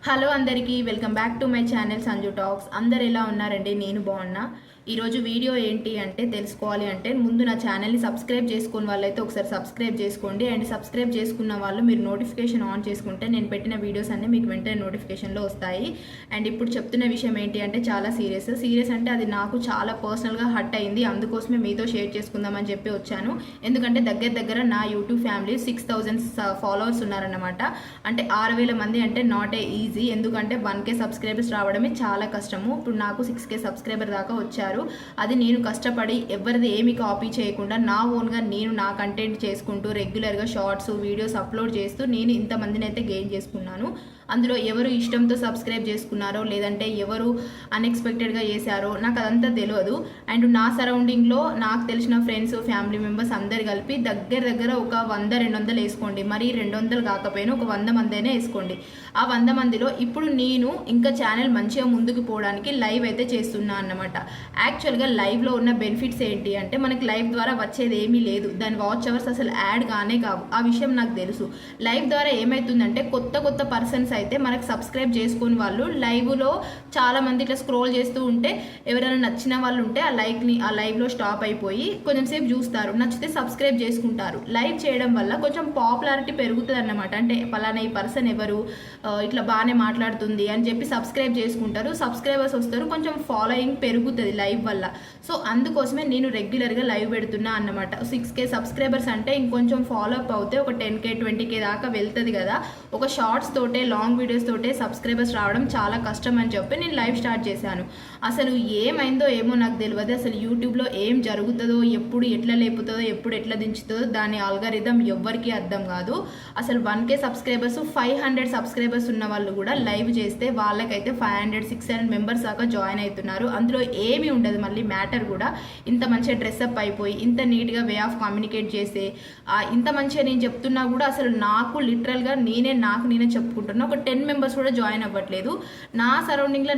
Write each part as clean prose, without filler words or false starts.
Hello అందరికీ welcome back to my channel Sanju talks. అందరు ఎలా ఉన్నారండి? నేను బాగున్నా. ఈరోజు వీడియో ఏంటి అంటే తెలుసుకోవాలి అంటే ముందు నా ఛానల్ని సబ్స్క్రైబ్ చేసుకున్న వాళ్ళైతే ఒకసారి సబ్స్క్రైబ్ చేసుకోండి. అండ్ సబ్స్క్రైబ్ చేసుకున్న వాళ్ళు మీరు నోటిఫికేషన్ ఆన్ చేసుకుంటే నేను పెట్టిన వీడియోస్ అన్నీ మీకు వెంటనే నోటిఫికేషన్లో వస్తాయి. అండ్ ఇప్పుడు చెప్తున్న విషయం ఏంటి అంటే చాలా సీరియస్ అంటే అది నాకు చాలా పర్సనల్గా హర్ట్ అయింది. అందుకోసమే మీతో షేర్ చేసుకుందామని చెప్పి వచ్చాను. ఎందుకంటే దగ్గర నా యూట్యూబ్ ఫ్యామిలీ 6,000 ఫాలోవర్స్ ఉన్నారన్నమాట. అంటే 6,000 మంది అంటే నాట్ ఏ ఈజీ. ఎందుకంటే 1K సబ్స్క్రైబర్స్ రావడమే చాలా కష్టము. ఇప్పుడు నాకు 6K సబ్స్క్రైబర్ దాకా వచ్చారు. అది నేను కష్టపడి ఎవరిది ఏమి కాపీ చేయకుండా నా ఓన్గా నేను నా కంటెంట్ చేసుకుంటూ రెగ్యులర్గా షార్ట్స్ వీడియోస్ అప్లోడ్ చేస్తూ నేను ఇంతమందిని అయితే గెయిన్ చేసుకున్నాను. అందులో ఎవరు ఇష్టంతో సబ్స్క్రైబ్ చేసుకున్నారో లేదంటే ఎవరు అన్ఎక్స్పెక్టెడ్గా చేశారో నాకు అదంతా తెలియదు. అండ్ నా సరౌండింగ్లో నాకు తెలిసిన ఫ్రెండ్స్ ఫ్యామిలీ మెంబర్స్ అందరు కలిపి దగ్గర ఒక 100-200 వేసుకోండి. మరి 200 కాకపోయినా ఒక 100 మంది అయినా వేసుకోండి. ఆ 100 మందిలో ఇప్పుడు నేను ఇంకా ఛానల్ మంచిగా ముందుకు పోవడానికి లైవ్ అయితే చేస్తున్నా అన్నమాట. యాక్చువల్గా లైవ్లో ఉన్న బెనిఫిట్స్ ఏంటి అంటే మనకి లైవ్ ద్వారా వచ్చేది ఏమీ లేదు. దాని వాచ్ అవర్స్ అసలు యాడ్ కానే కావు. ఆ విషయం నాకు తెలుసు. లైవ్ ద్వారా ఏమవుతుందంటే కొత్త పర్సన్స్ అయితే మనకు సబ్స్క్రైబ్ చేసుకుని వాళ్ళు లైవ్లో చాలా మంది ఇట్లా స్క్రోల్ చేస్తూ ఉంటే ఎవరైనా నచ్చిన వాళ్ళు ఉంటే ఆ లైవ్లో స్టాప్ అయిపోయి కొంచెం సేపు చూస్తారు, నచ్చితే సబ్స్క్రైబ్ చేసుకుంటారు. లైవ్ చేయడం వల్ల కొంచెం పాపులారిటీ పెరుగుతుంది అన్నమాట. అంటే పలానా ఈ పర్సన్ ఎవరు ఇట్లా బాగానే మాట్లాడుతుంది అని చెప్పి సబ్స్క్రైబ్ చేసుకుంటారు, సబ్స్క్రైబర్స్ వస్తారు, కొంచెం ఫాలోయింగ్ పెరుగుతుంది లైవ్ వల్ల. సో అందుకోసమే నేను రెగ్యులర్గా లైవ్ పెడుతున్నా అన్నమాట. 6K సబ్స్క్రైబర్స్ అంటే ఇంకొంచెం ఫాలో అప్ అవుతే ఒక 10K 20K దాకా వెళ్తుంది కదా. ఒక షార్ట్స్ తోటే లాంగ్ వీడియోస్ తోటే సబ్స్క్రైబర్స్ రావడం చాలా కష్టం అని చెప్పి నేను లైవ్ స్టార్ట్ చేశాను. అసలు ఏమైందో ఏమో నాకు తెలియదు. అసలు యూట్యూబ్లో ఏం జరుగుతుందో, ఎప్పుడు ఎట్లా లేపుతుందో, ఎప్పుడు ఎట్లా దించుతుందో దాని ఆల్గారిథం ఎవ్వరికీ అర్థం కాదు. అసలు 1K సబ్స్క్రైబర్స్ 500 సబ్స్క్రైబర్స్ ఉన్న వాళ్ళు కూడా లైవ్ చేస్తే వాళ్ళకైతే 500-600 మెంబర్స్ దాకా జాయిన్ అవుతున్నారు. అందులో ఏమీ ఉండదు మళ్ళీ మ్యాటర్ కూడా. ఇంత మంచిగా డ్రెస్అప్ అయిపోయి ఇంత నీట్గా వే ఆఫ్ కమ్యూనికేట్ చేసే ఇంత మంచిగా నేను చెప్తున్నా కూడా అసలు నాకు లిటరల్గా నేనే చెప్పుకుంటున్నా ఒక 10 మెంబర్స్ కూడా జాయిన్ అవ్వట్లేదు. నా సరౌండింగ్లో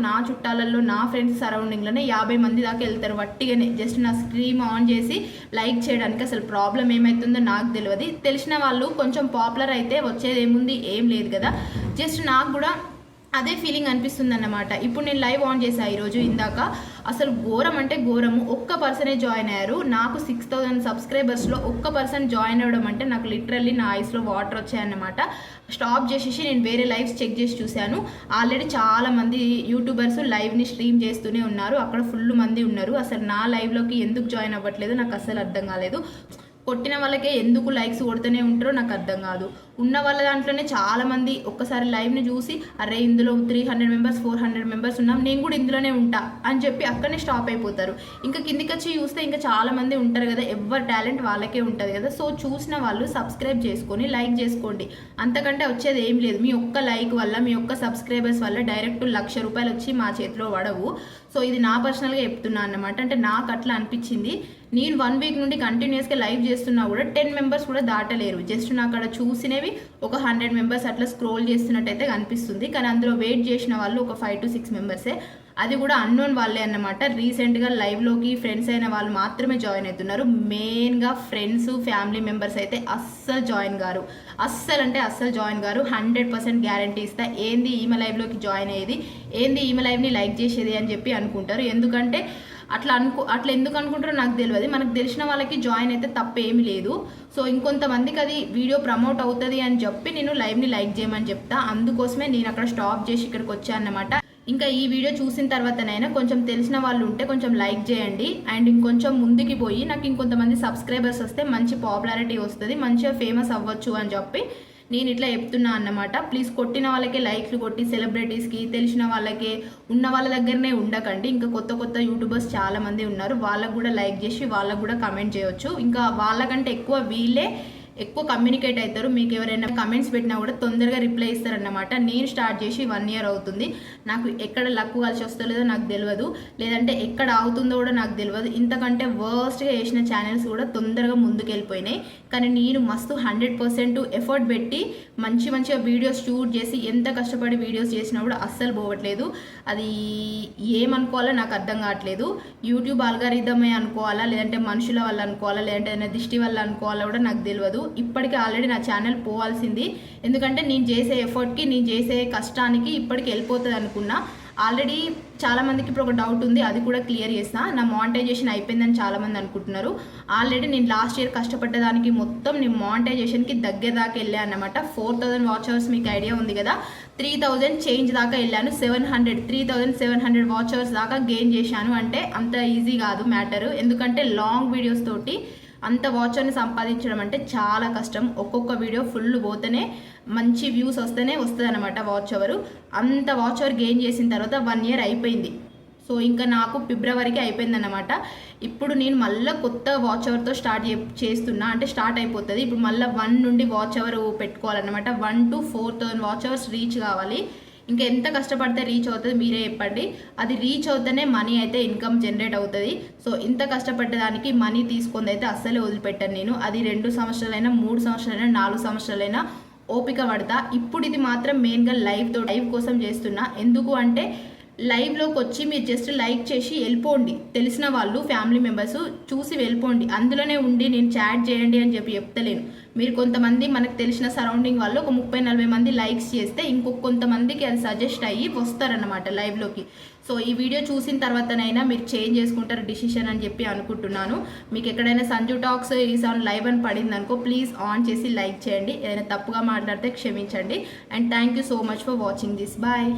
నా చుట్టాలలో నా ఫ్రెండ్స్ సరౌండింగ్లోనే 50 మంది దాకా వెళ్తారు వట్టిగానే జస్ట్ నా స్క్రీన్ ఆన్ చేసి లైక్ చేయడానికి. అసలు ప్రాబ్లం ఏమవుతుందో నాకు తెలియదు. తెలిసిన వాళ్ళు కొంచెం పాపులర్ అయితే వచ్చేది ఏముంది, ఏం లేదు కదా. జస్ట్ నాకు కూడా అదే ఫీలింగ్ అనిపిస్తుంది అన్నమాట. ఇప్పుడు నేను లైవ్ ఆన్ చేశాను ఈరోజు ఇందాక. అసలు ఘోరం అంటే ఘోరము. ఒక్క పర్సనే జాయిన్ అయ్యారు. నాకు 6,000 సబ్స్క్రైబర్స్లో ఒక్క పర్సన్ జాయిన్ అవ్వడం అంటే నాకు లిటరల్లీ నా ఐస్లో వాటర్ వచ్చాయన్నమాట. స్టాప్ చేసేసి నేను వేరే లైవ్స్ చెక్ చేసి చూశాను. ఆల్రెడీ చాలా మంది యూట్యూబర్స్ లైవ్ని స్ట్రీమ్ చేస్తూనే ఉన్నారు. అక్కడ ఫుల్ మంది ఉన్నారు. అసలు నా లైవ్లోకి ఎందుకు జాయిన్ అవ్వట్లేదు నాకు అసలు అర్థం కాలేదు. కొట్టిన వాళ్ళకే ఎందుకు లైక్స్ కొడుతూనే ఉంటారో నాకు అర్థం కాదు. ఉన్న వాళ్ళ దాంట్లోనే చాలామంది ఒక్కసారి లైవ్ని చూసి అరే ఇందులో 300 మెంబర్స్ 400 మెంబర్స్ ఉన్నాం, నేను కూడా ఇందులోనే ఉంటా అని చెప్పి అక్కడనే స్టాప్ అయిపోతారు. ఇంకా కిందికి వచ్చి చూస్తే ఇంకా చాలామంది ఉంటారు కదా, ఎవరి టాలెంట్ వాళ్ళకే ఉంటుంది కదా. సో చూసిన వాళ్ళు సబ్స్క్రైబ్ చేసుకొని లైక్ చేసుకోండి. అంతకంటే వచ్చేది ఏం లేదు. మీ ఒక్క లైక్ వల్ల మీ ఒక్క సబ్స్క్రైబర్స్ వల్ల డైరెక్ట్ 1,00,000 రూపాయలు వచ్చి మా చేతిలో పడవు. సో ఇది నా పర్సనల్గా చెప్తున్నాను అన్నమాట. అంటే నాకు అట్లా అనిపించింది. నేను 1 వీక్ నుండి కంటిన్యూస్గా లైవ్ చేస్తున్నా కూడా 10 మెంబర్స్ కూడా దాటలేరు. జస్ట్ నాకు అక్కడ చూసినవి ఒక 100 మెంబర్స్ అట్లా స్క్రోల్ చేస్తున్నట్టయితే కనిపిస్తుంది. కానీ అందులో వెయిట్ చేసిన వాళ్ళు ఒక 5-6 మెంబర్సే. అది కూడా అన్నోన్ వాళ్ళే అన్నమాట. రీసెంట్గా లైవ్లోకి ఫ్రెండ్స్ అయిన వాళ్ళు మాత్రమే జాయిన్ అవుతున్నారు. మెయిన్గా ఫ్రెండ్స్ ఫ్యామిలీ మెంబర్స్ అయితే అస్సలు జాయిన్ గారు. అస్సలు జాయిన్ గారు. 100% గ్యారంటీ ఇస్తా. ఏంది ఈమె లైవ్లోకి జాయిన్ అయ్యేది, ఏంది ఈమె లైవ్ని లైక్ చేసేది అని చెప్పి అనుకుంటారు. ఎందుకంటే అట్లా ఎందుకు అనుకుంటారో నాకు తెలియదు. మనకు తెలిసిన వాళ్ళకి జాయిన్ అయితే తప్పేమీ లేదు. సో ఇంకొంతమందికి అది వీడియో ప్రమోట్ అవుతుంది అని చెప్పి నేను లైవ్ని లైక్ చేయమని చెప్తా. అందుకోసమే నేను అక్కడ స్టాప్ చేసి ఇక్కడికి వచ్చాను అన్నమాట. ఇంకా ఈ వీడియో చూసిన తర్వాతనైనా కొంచెం తెలిసిన వాళ్ళు ఉంటే కొంచెం లైక్ చేయండి. అండ్ ఇంకొంచెం ముందుకి పోయి నాకు ఇంకొంతమంది సబ్స్క్రైబర్స్ వస్తే మంచి పాపులారిటీ వస్తుంది, మంచిగా ఫేమస్ అవ్వచ్చు అని చెప్పి నేను ఇట్లా చెప్తున్నా అన్నమాట. ప్లీజ్ కొట్టిన వాళ్ళకే లైక్లు కొట్టి సెలబ్రిటీస్కి తెలిసిన వాళ్ళకే ఉన్న వాళ్ళ దగ్గరనే ఉండకండి. ఇంకా కొత్త యూట్యూబర్స్ చాలామంది ఉన్నారు. వాళ్ళకు కూడా లైక్ చేసి వాళ్ళకు కూడా కమెంట్ చేయొచ్చు. ఇంకా వాళ్ళకంటే వీళ్ళే ఎక్కువ కమ్యూనికేట్ అవుతారు. మీకు ఎవరైనా కమెంట్స్ పెట్టినా కూడా తొందరగా రిప్లై ఇస్తారన్నమాట. నేను స్టార్ట్ చేసి 1 ఇయర్ అవుతుంది. నాకు ఎక్కడ లక్ కలిసి వస్తలేదో నాకు తెలియదు, లేదంటే ఎక్కడ అవుతుందో కూడా నాకు తెలియదు. ఇంతకంటే వర్స్ట్గా చేసిన ఛానల్స్ కూడా తొందరగా ముందుకు వెళ్ళిపోయినాయి. కానీ నేను మస్తు 100% ఎఫర్ట్ పెట్టి మంచిగా వీడియోస్ షూట్ చేసి ఎంత కష్టపడి వీడియోస్ చేసినా కూడా అస్సలు పోవట్లేదు. అది ఏమనుకోవాలో నాకు అర్థం కావట్లేదు. యూట్యూబ్ ఆల్గారిథమే అనుకోవాలా, లేదంటే మనుషుల వల్ల అనుకోవాలా, లేదంటే దిష్టి వల్ల అనుకోవాలా కూడా నాకు తెలియదు. ఇప్పటికి ఆల్రెడీ నా ఛానల్ పోవాల్సింది, ఎందుకంటే నేను చేసే ఎఫర్ట్కి, నేను చేసే కష్టానికి ఇప్పటికి వెళ్ళిపోతుంది అనుకున్నా. ఆల్రెడీ చాలామందికి ఇప్పుడు ఒక డౌట్ ఉంది, అది కూడా క్లియర్ చేస్తా. నా మానిటైజేషన్ అయిపోయిందని చాలామంది అనుకుంటున్నారు. ఆల్రెడీ నేను లాస్ట్ ఇయర్ కష్టపడ్డదానికి మొత్తం నేను మానిటైజేషన్కి దగ్గర దాకా వెళ్ళాను అనమాట. 4000 వాచ్ అవర్స్ మీకు ఐడియా ఉంది కదా, 3000 చేంజ్ దాకా వెళ్ళాను. 3700 వాచ్ అవర్స్ దాకా గెయిన్ చేశాను. అంటే అంత ఈజీ కాదు మ్యాటర్, ఎందుకంటే లాంగ్ వీడియోస్ తోటి అంత వాచ్ అవర్ని సంపాదించడం అంటే చాలా కష్టం. ఒక్కొక్క వీడియో ఫుల్ పోతేనే మంచి వ్యూస్ వస్తేనే వస్తుంది అనమాట వాచ్ అవర్. అంత వాచ్ అవర్ గెయిన్ చేసిన తర్వాత 1 year అయిపోయింది. సో ఇంకా నాకు ఫిబ్రవరికి అయిపోయింది అనమాట. ఇప్పుడు నేను మళ్ళీ కొత్త వాచ్ అవర్తో చేస్తున్నా, అంటే స్టార్ట్ అయిపోతుంది. ఇప్పుడు మళ్ళీ 1 నుండి వాచ్ అవర్ పెట్టుకోవాలన్నమాట. 1 to 4000 వాచ్ అవర్స్ రీచ్ కావాలి. ఇంకా ఎంత కష్టపడితే రీచ్ అవుతుంది మీరే చెప్పండి. అది రీచ్ అవుతేనే మనీ అయితే ఇన్కమ్ జనరేట్ అవుతుంది. సో ఇంత కష్టపడ్డదానికి మనీ తీసుకుంది అయితే అస్సలే వదిలిపెట్టాను నేను. అది 2 సంవత్సరాలైనా, 3 సంవత్సరాలైనా, 4 సంవత్సరాలైనా ఓపిక పడతా. ఇప్పుడు ఇది మాత్రం మెయిన్గా లైవ్ కోసం చేస్తున్నా. ఎందుకు అంటే లైవ్లోకి వచ్చి మీరు జస్ట్ లైక్ చేసి వెళ్ళిపోండి, తెలిసిన వాళ్ళు ఫ్యామిలీ మెంబర్స్ చూసి వెళ్ళిపోండి. అందులోనే ఉండి నేను చాట్ చేయండి అని చెప్పి చెప్తలేను. మీరు కొంతమంది మనకు తెలిసిన సరౌండింగ్ వాళ్ళు ఒక 30-40 మంది లైక్స్ చేస్తే ఇంకొక కొంతమందికి అది సజెస్ట్ అయ్యి వస్తారన్నమాట లైవ్లోకి. సో ఈ వీడియో చూసిన తర్వాతనైనా మీరు చేంజ్ చేసుకుంటారు డిసిషన్ అని చెప్పి అనుకుంటున్నాను. మీకు ఎక్కడైనా Sanju talks is on live అని పడింది అనుకో, ప్లీజ్ ఆన్ చేసి లైక్ చేయండి. ఏదైనా తప్పుగా మాట్లాడితే క్షమించండి. And thank you so much for watching this. Bye.